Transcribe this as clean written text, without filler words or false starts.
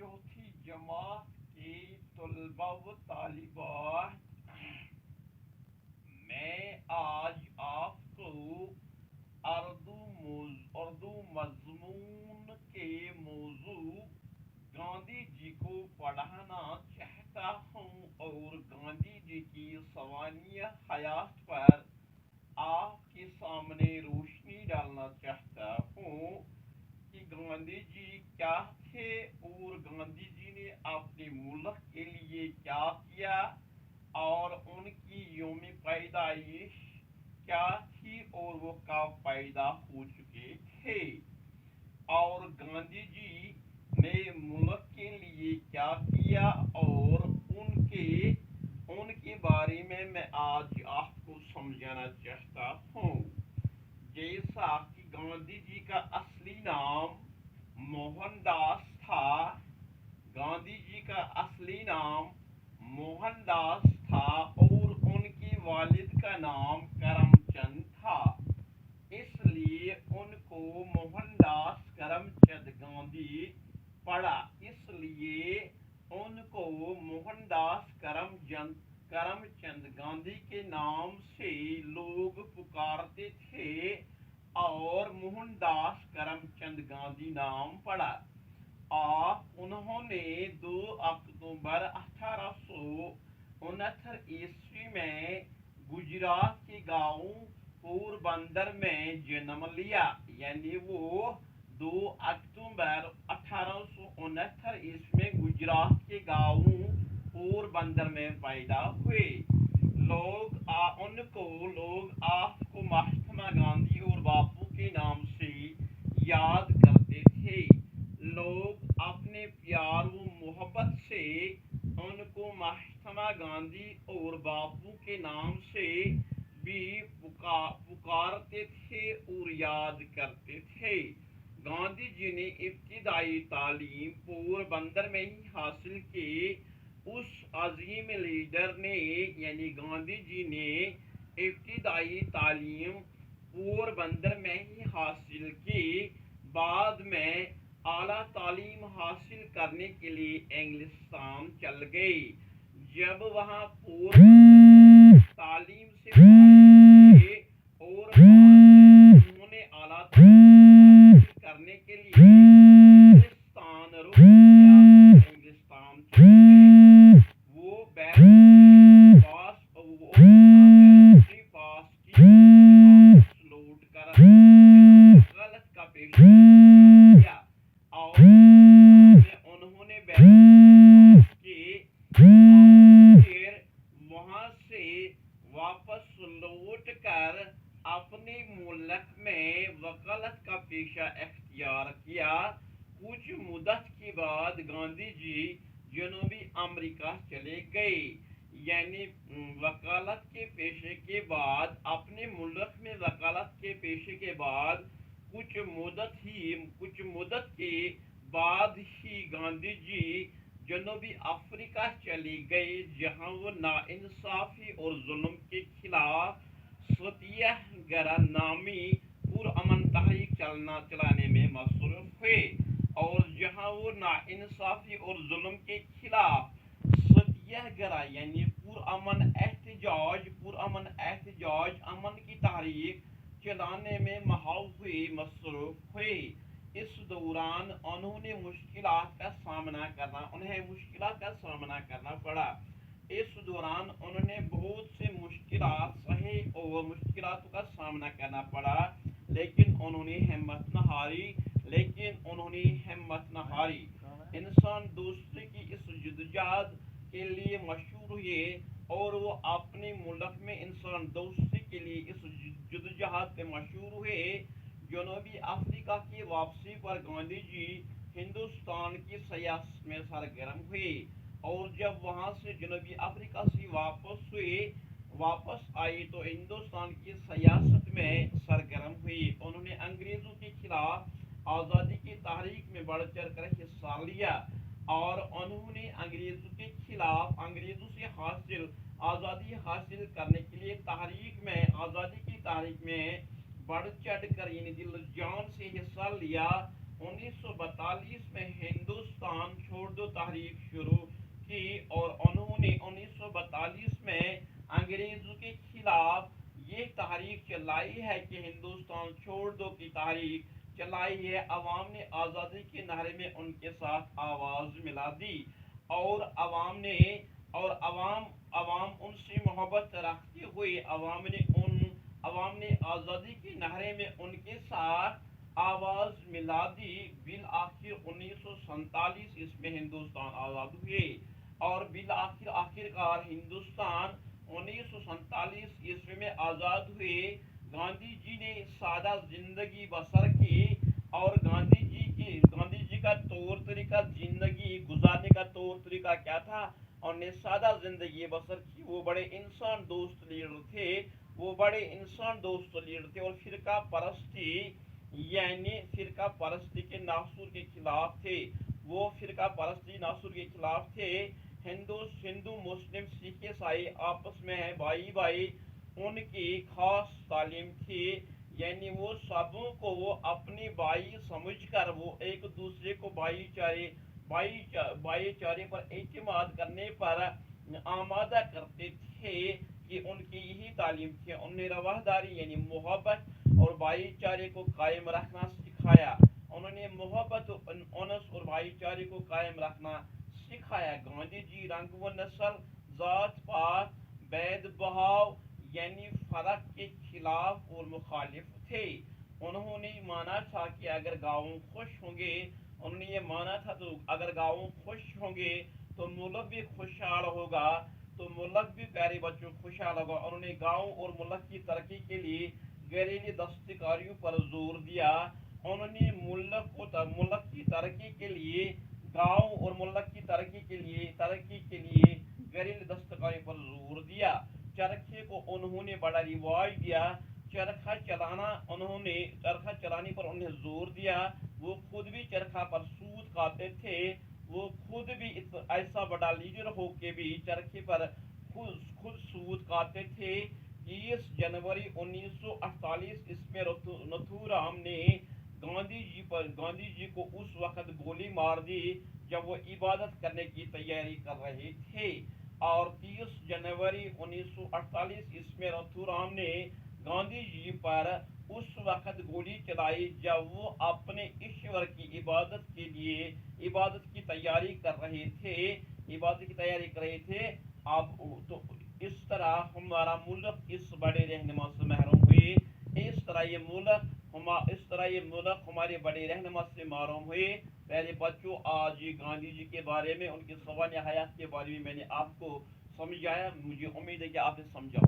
चौथी जमात के तलबा व तालिबात, मैं आज आपको उर्दू मज़मून के मौजू गांधी जी को पढ़ाना चाहता हूँ और गांधी जी की सवानिया हयात पर आपके सामने रोशनी डालना चाहता हूँ कि गांधी जी क्या थे और गांधी जी ने अपने मुल्क के लिए क्या किया और उनकी यौम पैदाइश क्या थी और वो कब पैदा हो चुके थे और गांधी जी ने मुल्क के लिए क्या किया और उनके उनके बारे में मैं आज आपको समझाना चाहता हूँ। जैसा कि गांधी जी का असली नाम मोहनदास था, गांधी जी का असली नाम मोहनदास था और उनके वालिद का नाम करमचंद था, इसलिए उनको मोहनदास करमचंद गांधी पड़ा, इसलिए उनको मोहनदास करमचंद गांधी के नाम से लोग पुकारते थे और मोहनदास करमचंद गांधी नाम पड़ा। उन्होंने 2 अक्टूबर 1869 ईस्वी में गुजरात के गांव पोरबंदर में जन्म लिया, यानी वो 2 अक्टूबर 1869 ईस्वी में गुजरात के गांव पोरबंदर में पैदा हुए। लोग आपको महात्मा गांधी और बापू के नाम से याद करते थे। लोग अपने प्यार व मोहब्बत से उनको महात्मा गांधी और बापू के नाम से भी पुकारते थे और याद करते थे। गांधी जी ने इब्तिदाई तालीम पोरबंदर में ही हासिल की। उस अजीम लीडर ने यानी गांधी जी ने इब्तिदाई तालीम पोरबंदर में ही हासिल की। बाद में आला तालीम हासिल करने के लिए इंग्लिस्तान चल गई। जब वहाँ पोरबंदर तालीम से फारिग हुए और बाद में उन्होंने आला तालीम हासिल करने के लिए इंग्लिस्तान रुख किया, इंग्लिस्तान चले गए। वो बैरिस्ट्री पास की, लौट कर गलत का पेशा किया और उन्होंने बैरिस्ट्री पास की और फिर वहां से वापस लौट कर अपने मुल्क में वकालत का पेशा इख्तियार किया। कुछ मुद्दत के बाद गांधी जी जनूबी अमेरिका चले गए, यानी वकालत के पेशे के बाद अपने मुल्क में वकालत के पेशे के बाद कुछ मुद्दत के बाद ही गांधी जी जनूबी अफ्रीका चले गए, जहां वो नाइंसाफी और जुल्म के खिलाफ सत्याग्रह नामी पुरअमन तहरीक चलाने में मसरूफ हुए और जहां वो नाइंसाफी और जुल्म के खिलाफ सत्याग्रह यानी पुरअमन एहतजाज अमन की तहरीक चलाने में मसरूफ हुए। इस दौरान उन्हें मुश्किलात का सामना करना पड़ा। इस दौरान उन्होंने बहुत से मुश्किलात सहे और मुश्किलातों का सामना करना पड़ा, लेकिन उन्होंने हिम्मत न हारी। इंसान दोस्ती की इस जद्दोजहद के लिए मशहूर हुए और वो अपने मुल्क में इंसान दोस्ती के लिए इस जद्दोजहद पे मशहूर हुए। जनूबी अफ्रीका की वापसी पर गांधी जी हिंदुस्तान की सियासत में सरगर्म हुए और जब वहां से जनूबी अफ्रीका से वापस आए तो हिंदुस्तान की सियासत में सरगर्म हुई। उन्होंने अंग्रेजों के खिलाफ आज़ादी की तहरीक में बढ़ चढ़ कर हिस्सा लिया और उन्होंने अंग्रेजों से आज़ादी हासिल करने के लिए आज़ादी की तहरीक में बढ़ चढ़ कर यानी दिल जान से हिस्सा लिया 1942 میں ہندوستان چھوڑ دو تحریک شروع کی اور انہوں نے 1942 میں انگریزوں کے خلاف یہ تحریک چلائی ہے کہ ہندوستان چھوڑ دو کی تحریک چلائی ہے. عوام نے آزادی کے نعرے میں ان کے ساتھ آواز ملا دی اور عوام ان سے محبت رکھتے ہوئے عوام نے آزادی کے نعرے میں ان کے ساتھ آواز ملا دی. بالآخر 1947 میں ہندوستان آزاد ہوئے اور آخر کار ہندوستان 1947 میں آزاد ہوئے. گاندھی جی نے سادہ زندگی بسر کی اور گاندھی جی کا طور طریقہ زندگی گزارنے کا طور طریقہ کیا تھا؟ انہوں نے سادہ زندگی بسر کی. وہ بڑے انسان دوست لیڈر تھے اور فرقہ پرستی کے ناصر کے خلاف تھے. وہ فرقہ پرستی ناصر کے خلاف تھے. ہندو مسلم سکھ عیسائی آپس میں ہیں بھائی بھائی. ان کی خاص تعلیم تھی یعنی وہ سبوں کو وہ اپنے بھائی سمجھ کر وہ ایک دوسرے کو بھائی چارے پر اعتماد کرنے پر آمادہ کرتے تھے کہ ان کی یہی تعلیم تھی. انہوں نے رواداری یعنی محبت اور بھائی چارے کو قائم رکھنا سکھایا. انہوں نے محبت انس اور بھائی چارے کو قائم رکھنا سکھایا. گاندھی جی رنگ و نسل ذات پات بید بہاؤ یعنی فرق کے خلاف اور مخالف تھے. انہوں نے مانا تھا کہ اگر گاؤں خوش ہوں گے تو ملک بھی خوشحال ہوگا تو ملک بھی پیارے بچوں خوشحال ہوگا. انہوں نے گاؤں اور ملک کی ترقی کے لیے گھریلو دستکاریوں پر زور دیا. انہوں نے ملک کی ترقی کے لیے گاؤں اور ملک کی ترقی کے لیے گھریلو دستکاریوں پر زور دیا. چرخے کو انہوں نے بڑا رواج دیا. چرخہ چلانے پر انہیں زور دیا. وہ خود بھی چرخہ پر سود کھاتے تھے. وہ خود بھی ایسا بڑا لیڈر ہو کے بھی چرخے پر خود سود کھاتے تھے. 30 جنوری 1948 میں نتھو رام نے گاندھی جی کو اس وقت گولی مار دی جب وہ عبادت کرنے کی تیاری کر رہے تھے. اور 30 جنوری 1948 میں نتھو رام نے گاندھی جی پر اس وقت گولی چلائی جب وہ اپنے ایشور کی عبادت کی تیاری کر رہے تھے. اب تو اس طرح ہمارا ملک اس بڑے رہنما سے محروم ہوئے. اس طرح یہ ملک ہمارے بڑے رہنما سے محروم ہوئے. پہلے بچوں آج گاندھی جی کے بارے میں ان کی سوانح حیات کے بارے میں نے آپ کو سمجھایا. مجھے امید ہے کہ آپ نے سمجھا.